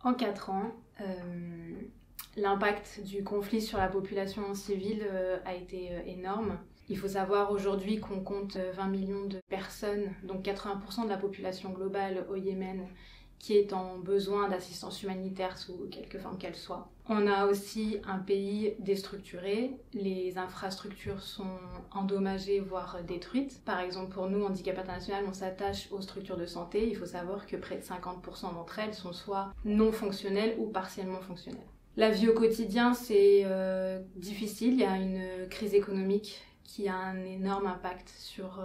En 4 ans, l'impact du conflit sur la population civile a été énorme. Il faut savoir aujourd'hui qu'on compte 20 millions de personnes, donc 80% de la population globale au Yémen, qui est en besoin d'assistance humanitaire sous quelque forme qu'elle soit. On a aussi un pays déstructuré, les infrastructures sont endommagées voire détruites. Par exemple pour nous, Handicap International, on s'attache aux structures de santé. Il faut savoir que près de 50% d'entre elles sont soit non fonctionnelles ou partiellement fonctionnelles. La vie au quotidien, c'est difficile, il y a une crise économique qui a un énorme impact sur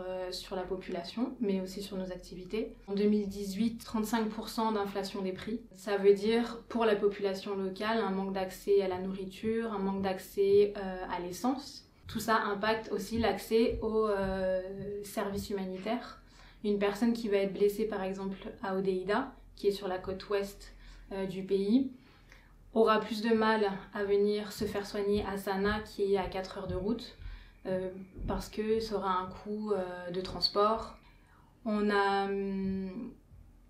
la population, mais aussi sur nos activités. En 2018, 35% d'inflation des prix. Ça veut dire, pour la population locale, un manque d'accès à la nourriture, un manque d'accès à l'essence. Tout ça impacte aussi l'accès aux services humanitaires. Une personne qui va être blessée, par exemple, à Hodeïda, qui est sur la côte ouest du pays, aura plus de mal à venir se faire soigner à Sanaa, qui est à 4 heures de route, parce que ça aura un coût de transport. On a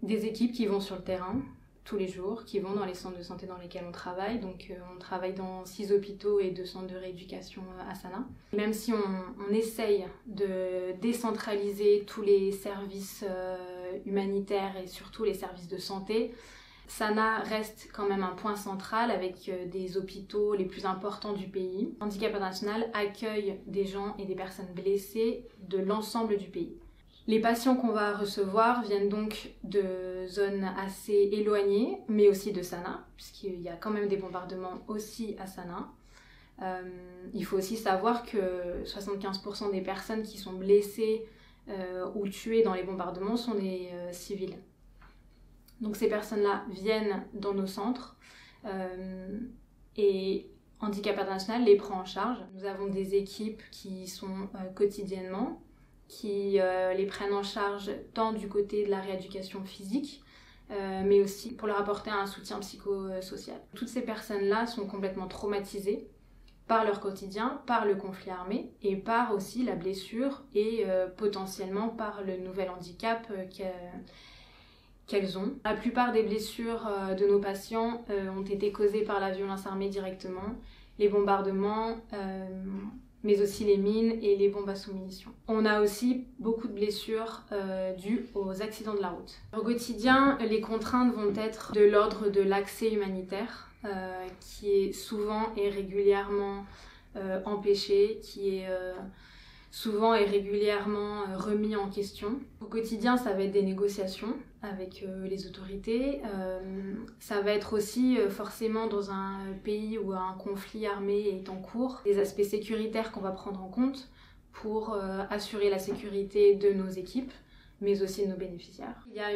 des équipes qui vont sur le terrain tous les jours, qui vont dans les centres de santé dans lesquels on travaille. Donc on travaille dans 6 hôpitaux et 2 centres de rééducation à Sanaa. Même si on essaye de décentraliser tous les services humanitaires et surtout les services de santé, Sanaa reste quand même un point central avec des hôpitaux les plus importants du pays. Handicap International accueille des gens et des personnes blessées de l'ensemble du pays. Les patients qu'on va recevoir viennent donc de zones assez éloignées, mais aussi de Sanaa, puisqu'il y a quand même des bombardements aussi à Sanaa. Il faut aussi savoir que 75% des personnes qui sont blessées ou tuées dans les bombardements sont des civils. Donc ces personnes-là viennent dans nos centres et Handicap International les prend en charge. Nous avons des équipes qui sont quotidiennement, qui les prennent en charge tant du côté de la rééducation physique, mais aussi pour leur apporter un soutien psychosocial. Toutes ces personnes-là sont complètement traumatisées par leur quotidien, par le conflit armé et par aussi la blessure et potentiellement par le nouvel handicap qu'elles ont. La plupart des blessures de nos patients ont été causées par la violence armée directement, les bombardements, mais aussi les mines et les bombes à sous-munitions. On a aussi beaucoup de blessures dues aux accidents de la route. Au quotidien, les contraintes vont être de l'ordre de l'accès humanitaire, qui est souvent et régulièrement empêché, qui est souvent et régulièrement remis en question. Au quotidien, ça va être des négociations avec les autorités. Ça va être aussi forcément dans un pays où un conflit armé est en cours, des aspects sécuritaires qu'on va prendre en compte pour assurer la sécurité de nos équipes, mais aussi de nos bénéficiaires. Il y a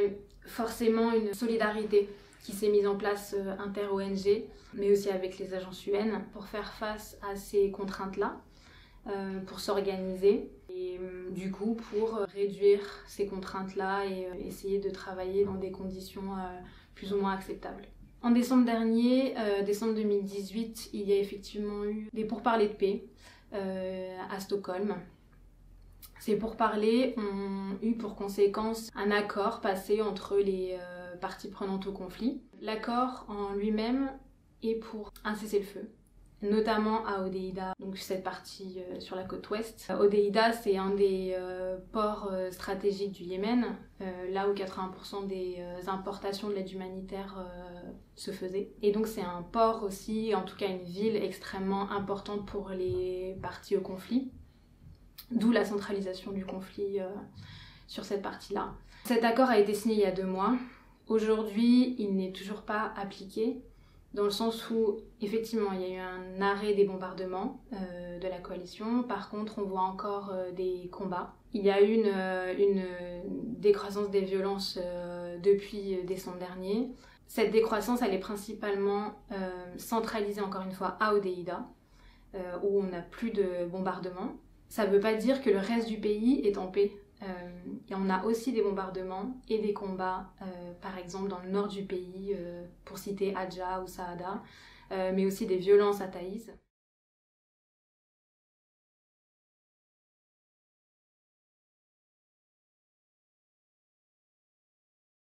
forcément une solidarité qui s'est mise en place inter-ONG, mais aussi avec les agences UN pour faire face à ces contraintes-là. Pour s'organiser et du coup pour réduire ces contraintes-là et essayer de travailler dans des conditions plus ou moins acceptables. En décembre dernier, décembre 2018, il y a effectivement eu des pourparlers de paix à Stockholm. Ces pourparlers ont eu pour conséquence un accord passé entre les parties prenantes au conflit. L'accord en lui-même est pour un cessez-le-feu, notamment à Hodeïda, donc cette partie sur la côte ouest. Hodeïda, c'est un des ports stratégiques du Yémen, là où 80% des importations de l'aide humanitaire se faisaient. Et donc c'est un port aussi, en tout cas une ville extrêmement importante pour les parties au conflit, d'où la centralisation du conflit sur cette partie-là. Cet accord a été signé il y a 2 mois. Aujourd'hui, il n'est toujours pas appliqué, dans le sens où, effectivement, il y a eu un arrêt des bombardements de la coalition. Par contre, on voit encore des combats. Il y a eu une décroissance des violences depuis décembre dernier. Cette décroissance, elle est principalement centralisée, encore une fois, à Hodeïda, où on n'a plus de bombardements. Ça ne veut pas dire que le reste du pays est en paix. Et on a aussi des bombardements et des combats, par exemple dans le nord du pays, pour citer Adja ou Saada, mais aussi des violences à Taïz.